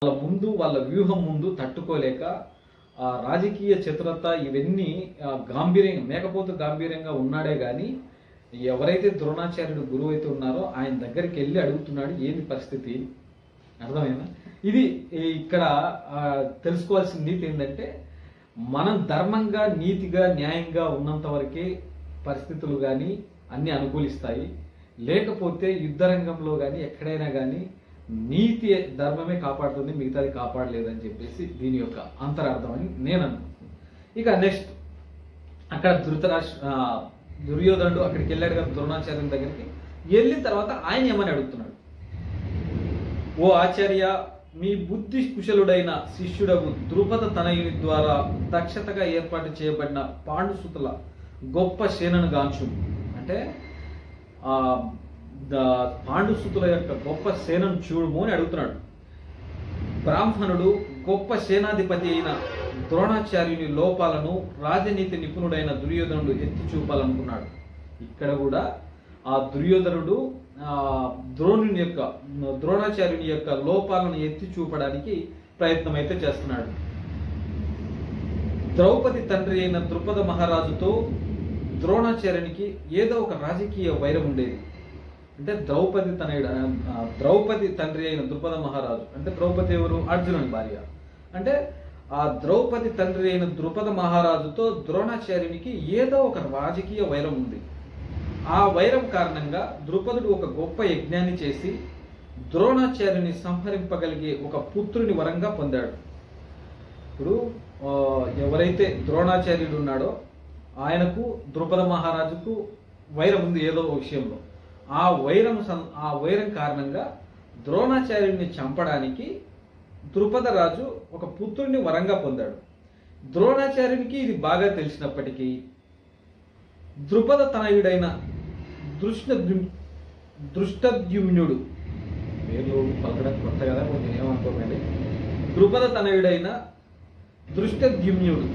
వాళ్ళ ముందు వాళ్ళ వ్యూహం ముందు తట్టుకోలేక ఆ రాజకీయ చతురత ఇవన్నీ గాంభీర్యంగా మేకపోతు గాంభీర్యంగా ఉన్నాడే గాని ఎవరైతే ద్రోణాచార్యుడు గురువు అయితే ఉన్నారో ఆయన దగ్గరికి వెళ్ళి అడుగుతున్నాడు ఏంది పరిస్థితి అర్థమైందా. ఇది ఇక్కడ తెలుసుకోవాల్సిన నీతి ఏంటంటే మనం ధర్మంగా నీతిగా న్యాయంగా ఉన్నంత వరకే పరిస్థితులు కానీ అన్ని అనుకూలిస్తాయి. లేకపోతే యుద్ధ రంగంలో కానీ ఎక్కడైనా కానీ నీతి ధర్మమే కాపాడుతుంది, మిగతాది కాపాడలేదని చెప్పేసి దీని యొక్క అంతరార్థం అని నేను అనుకుంటున్నాను. ఇక నెక్స్ట్ అక్కడ దుర్యోధనుడు అక్కడికి వెళ్ళాడు కదా ద్రోణాచార్యుని దగ్గరికి. వెళ్ళిన తర్వాత ఆయన ఏమని అడుగుతున్నాడు, ఓ ఆచార్య, మీ బుద్ధి కుశలుడైన శిష్యుడకు ద్రుపద తనయుని ద్వారా దక్షతగా ఏర్పాటు చేయబడిన పాండుసుతుల గొప్ప సేనను గాంచు. అంటే పాండుసుతుల యొక్క గొప్ప సేనను చూడుము అని అడుగుతున్నాడు. బ్రాహ్మణుడు గొప్ప సేనాధిపతి అయిన ద్రోణాచార్యుని లోపాలను రాజనీతి నిపుణుడైన దుర్యోధనుడు ఎత్తి చూపాలనుకున్నాడు. ఇక్కడ కూడా ఆ దుర్యోధనుడు ద్రోణాచార్యుని యొక్క లోపాలను ఎత్తి చూపడానికి ప్రయత్నం అయితే చేస్తున్నాడు. ద్రౌపది తండ్రి అయిన ద్రుపద మహారాజుతో ద్రోణాచార్యునికి ఏదో ఒక రాజకీయ వైరం ఉండేది. అంటే ద్రౌపది తండ్రి అయిన ద్రుపద మహారాజు అంటే ద్రౌపది ఎవరు? అర్జునుని భార్య. అంటే ఆ ద్రౌపది తండ్రి అయిన ద్రుపద మహారాజుతో ద్రోణాచార్యునికి ఏదో ఒక రాజకీయ వైరం ఉంది. ఆ వైరం కారణంగా ద్రుపదుడు ఒక గొప్ప యజ్ఞాన్ని చేసి ద్రోణాచార్యుని సంహరింపగలిగే ఒక పుత్రుని వరంగా పొందాడు. ఇప్పుడు ఎవరైతే ద్రోణాచార్యుడు ఉన్నాడో ఆయనకు ద్రుపద మహారాజుకు వైరం ఉంది ఏదో విషయంలో. ఆ వైరం కారణంగా ద్రోణాచార్యుడిని చంపడానికి ద్రుపద రాజు ఒక పుత్రుడిని వరంగా పొందాడు. ద్రోణాచార్యునికి ఇది బాగా తెలిసినప్పటికీ ద్రుపద తనయుడైన దృష్టద్యుమ్నుడు, పేర్లు పలకడం కొత్త కదా కొంచెం ఏమనుకోకండి, ద్రుపద తనయుడైన దృష్టద్యుమ్నుడు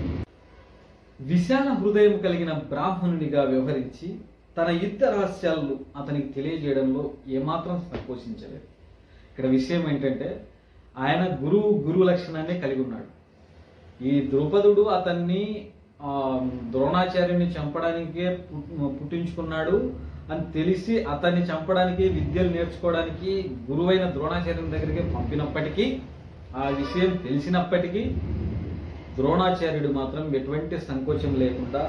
విశాల హృదయం కలిగిన బ్రాహ్మణునిగా వ్యవహరించి తన యుద్ధ రహస్యాలను అతనికి తెలియజేయడంలో ఏమాత్రం సంకోచించలేదు. ఇక్కడ విషయం ఏంటంటే ఆయన గురువు లక్షణాన్ని కలిగి ఉన్నాడు. ఈ ద్రుపదుడు అతన్ని ద్రోణాచార్యుని చంపడానికే పుట్టించుకున్నాడు అని తెలిసి అతన్ని చంపడానికి విద్యలు నేర్చుకోవడానికి గురువైన ద్రోణాచార్యుని దగ్గరికి పంపినప్పటికీ ఆ విషయం తెలిసినప్పటికీ ద్రోణాచార్యుడు మాత్రం ఎటువంటి సంకోచం లేకుండా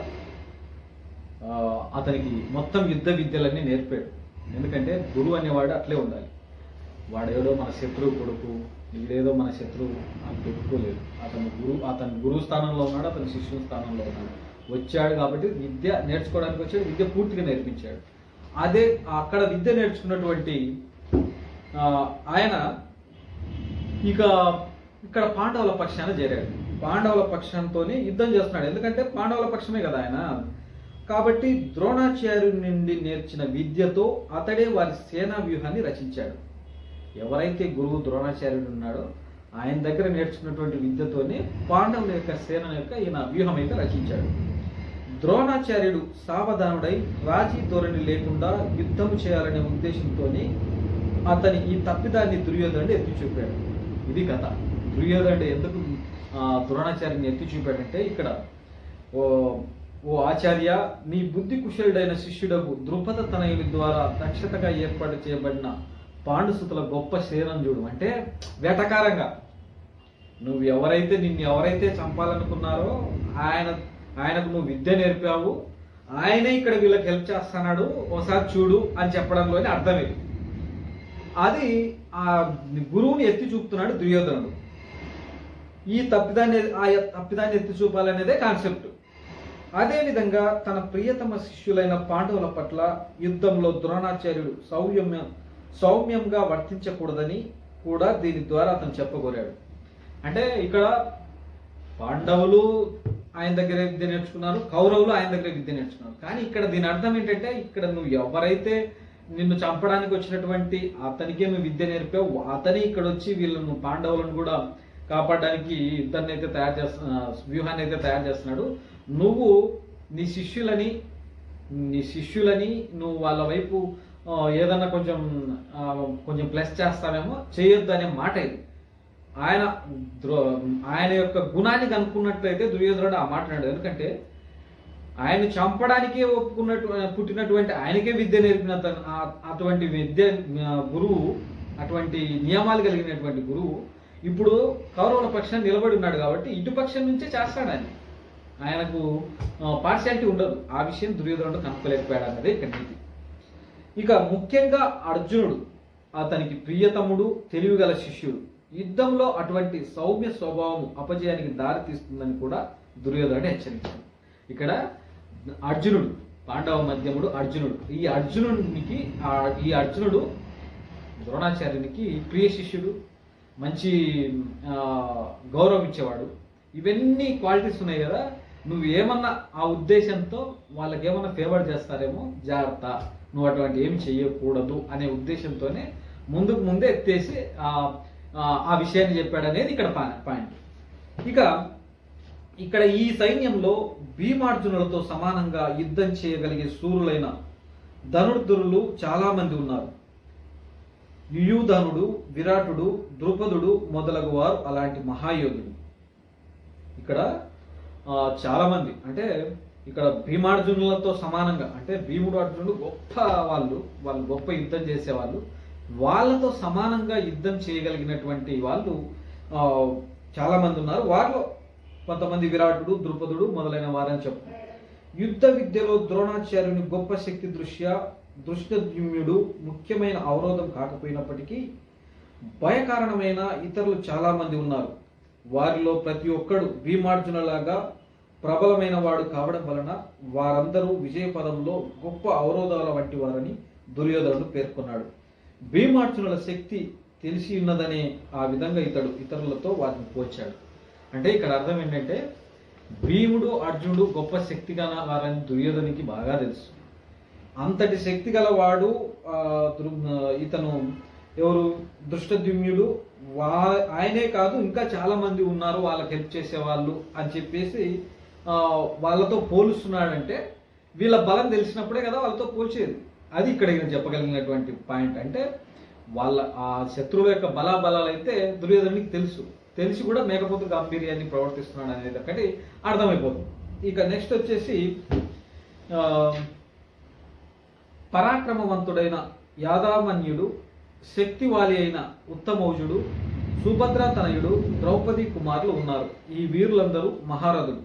అతనికి మొత్తం యుద్ధ విద్యలన్నీ నేర్పాడు. ఎందుకంటే గురువు అనేవాడు అట్లే ఉండాలి. వాడేదో మన శత్రువు కొడుకు, వీడేదో మన శత్రువు అని పెట్టుకోలేదు. అతను గురువు స్థానంలో ఉన్నాడు, అతని శిష్యుని స్థానంలో ఉన్నాడు. వచ్చాడు కాబట్టి విద్య నేర్చుకోవడానికి వచ్చాడు, విద్య పూర్తిగా నేర్పించాడు. అదే అక్కడ విద్య నేర్చుకున్నటువంటి ఆయన ఇక్కడ పాండవుల పక్షాన చేరాడు. పాండవుల పక్షంతోనే యుద్ధం చేస్తున్నాడు. ఎందుకంటే పాండవుల పక్షమే కదా ఆయన. కాబట్టి ద్రోణాచార్యుడి నుండి నేర్చిన విద్యతో అతడే వారి సేనా వ్యూహాన్ని రచించాడు. ఎవరైతే గురువు ద్రోణాచార్యుడు ఉన్నాడో ఆయన దగ్గర నేర్చుకున్నటువంటి విద్యతోనే పాండవుల యొక్క సేన యొక్క ఈయన వ్యూహం అయితే రచించాడు. ద్రోణాచార్యుడు సావధానుడై రాజీ ధోరణి లేకుండా యుద్ధం చేయాలనే ఉద్దేశంతోనే అతని ఈ తప్పిదాన్ని దుర్యోధనుడు ఎత్తి చూపాడు. ఇది కథ. దుర్యోధనుడు ఎందుకు ద్రోణాచార్యుని ఎత్తి చూపాడంటే ఇక్కడ ఓ ఆచార్య, నీ బుద్ధి కుశలుడైన శిష్యుడకు ద్రుపద తనయుని ద్వారా దక్షతగా ఏర్పాటు చేయబడిన పాండుసుతుల గొప్ప సేనను చూడు. అంటే వేటకారంగా నిన్ను ఎవరైతే చంపాలనుకున్నారో ఆయనకు నువ్వు విద్య నేర్పావు, ఆయనే ఇక్కడ వీళ్ళకి హెల్ప్ చేస్తున్నాడు, ఒకసారి చూడు అని చెప్పడంలోనే అర్థమేది. అది ఆ గురువుని ఎత్తి చూపుతున్నాడు దుర్యోధనుడు. ఈ తప్పిదాన్ని ఎత్తి చూపాలనేదే కాన్సెప్ట్. అదేవిధంగా తన ప్రియతమ శిష్యులైన పాండవుల పట్ల యుద్ధంలో ద్రోణాచార్యుడు సౌమ్యంగా వర్తించకూడదని కూడా దీని ద్వారా అతను చెప్పగోరాడు. అంటే ఇక్కడ పాండవులు ఆయన దగ్గర విద్య నేర్చుకున్నారు, కౌరవులు ఆయన దగ్గర విద్య నేర్చుకున్నారు. కానీ ఇక్కడ దీని అర్థం ఏంటంటే ఇక్కడ నువ్వు ఎవరైతే నిన్ను చంపడానికి వచ్చినటువంటి అతనికే నువ్వు విద్య నేర్పావు, అతని ఇక్కడ వచ్చి వీళ్ళను పాండవులను కూడా కాపాడడానికి యుద్ధాన్ని అయితే వ్యూహాన్ని అయితే తయారు చేస్తున్నాడు. నువ్వు నీ శిష్యులని నువ్వు వాళ్ళ వైపు ఏదన్నా కొంచెం ప్లస్ చేస్తావేమో, చేయొద్దు అనే మాట ఇది. ఆయన ఆయన యొక్క గుణాన్ని కనుక్కున్నట్లయితే దుర్యోధనుడు ఆ మాట్లాడాడు. ఎందుకంటే ఆయన చంపడానికే పుట్టినటువంటి ఆయనకే విద్య నేర్పిన అటువంటి విద్య గురువు, అటువంటి నియమాలు కలిగినటువంటి గురువు ఇప్పుడు కౌరవుల పక్షాన్ని నిలబడి ఉన్నాడు కాబట్టి ఇటు పక్షం నుంచే చేస్తాడు. ఆయనకు పార్షియాలిటీ ఉండదు. ఆ విషయం దుర్యోధనుడు కనుక్కోలేకపోయాడు అన్నదే ఇక్కడ నీతి. ఇక ముఖ్యంగా అర్జునుడు అతనికి ప్రియతముడు, తెలివిగల శిష్యుడు. యుద్ధంలో అటువంటి సౌమ్య స్వభావం అపజయానికి దారి తీస్తుందని కూడా దుర్యోధనుడు హెచ్చరించాడు. ఇక్కడ అర్జునుడు, పాండవ మధ్యముడు అర్జునుడు. ఈ అర్జునుడు ద్రోణాచార్యునికి ప్రియ శిష్యుడు, మంచి గౌరవం ఇచ్చేవాడు. ఇవన్నీ క్వాలిటీస్ ఉన్నాయి కదా. నువ్వు ఏమన్నా ఆ ఉద్దేశంతో వాళ్ళకి ఏమన్నా ఫేవర్ చేస్తారేమో, జాగ్రత్త, నువ్వు అటువంటి ఏమి చెయ్యకూడదు అనే ఉద్దేశంతోనే ముందుకు ముందే ఎత్తేసి ఆ విషయాన్ని చెప్పాడు అనేది ఇక్కడ పాయింట్. ఇక్కడ ఈ సైన్యంలో భీమార్జునులతో సమానంగా యుద్ధం చేయగలిగే శూరులైన ధనుర్ధరులు చాలా మంది ఉన్నారు. యుయుధనుడు, విరాటుడు, ద్రుపదుడు మొదలగు వారు అలాంటి మహాయోధుడు. ఇక్కడ చాలా మంది, అంటే ఇక్కడ భీమార్జునులతో సమానంగా, అంటే భీముడు అర్జునుడు గొప్ప వాళ్ళు గొప్ప యుద్ధం చేసేవాళ్ళు. వాళ్ళతో సమానంగా యుద్ధం చేయగలిగినటువంటి వాళ్ళు చాలా మంది ఉన్నారు. వారిలో కొంతమంది విరాటుడు, ద్రుపదుడు మొదలైన వారని చెప్పు. యుద్ధ విద్యలో ద్రోణాచార్యుని గొప్ప శక్తి దృష్ట్యా దృష్టద్యుమ్నుడు ముఖ్యమైన అవరోధం కాకపోయినప్పటికీ భయకారణమైన ఇతరులు చాలా మంది ఉన్నారు. వారిలో ప్రతి ఒక్కడు భీమార్జునలాగా ప్రబలమైన వాడు కావడం వలన వారందరూ విజయపదంలో గొప్ప అవరోధాల వంటి వారని దుర్యోధనుడు పేర్కొన్నాడు. భీమార్జునుల శక్తి తెలిసి ఉన్నదనే ఆ విధంగా ఇతరులతో వారిని పోల్చాడు. అంటే ఇక్కడ అర్థం ఏంటంటే భీముడు, అర్జునుడు గొప్ప శక్తి గల వారని దుర్యోధనికి బాగా తెలుసు. అంతటి శక్తి గలవాడు ఇతను ఎవరు, దృష్టద్యుమ్నుడు, ఆయనే కాదు ఇంకా చాలా మంది ఉన్నారు వాళ్ళకి హెల్ప్ చేసేవాళ్ళు అని చెప్పేసి వాళ్ళతో పోలుస్తున్నాడంటే వీళ్ళ బలం తెలిసినప్పుడే కదా వాళ్ళతో పోల్చేది. అది ఇక్కడ చెప్పగలిగినటువంటి పాయింట్. అంటే వాళ్ళ ఆ శత్రువుల యొక్క బలాబలాలు అయితే దుర్యోధనునికి తెలిసి కూడా మేకపోతు గాంభీర్యాన్ని ప్రవర్తిస్తున్నాడు అనేది ఒకటి అర్థమైపోతుంది. ఇక నెక్స్ట్ వచ్చేసి పరాక్రమవంతుడైన యాదామన్యుడు, శక్తివాలి అయిన ఉత్తమౌజుడు, సుభద్ర తనయుడు, ద్రౌపది కుమారులు ఉన్నారు. ఈ వీరులందరూ మహారథులు.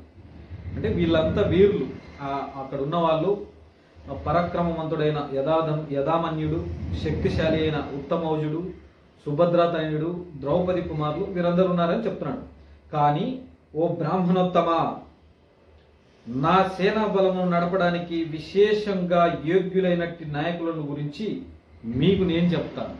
అంటే వీళ్ళంతా వీరులు. అక్కడ ఉన్న వాళ్ళు పరాక్రమవంతుడైన యదామన్యుడు, శక్తిశాలి అయిన ఉత్తమౌజుడు, సుభద్ర తనయుడు, ద్రౌపది కుమారులు వీరందరూ ఉన్నారని చెప్తున్నాడు. కానీ ఓ బ్రాహ్మణోత్తమ, నా సేనా బలము నడపడానికి విశేషంగా యోగ్యులైనట్టి నాయకులను గురించి మీకు నేను చెప్తాను.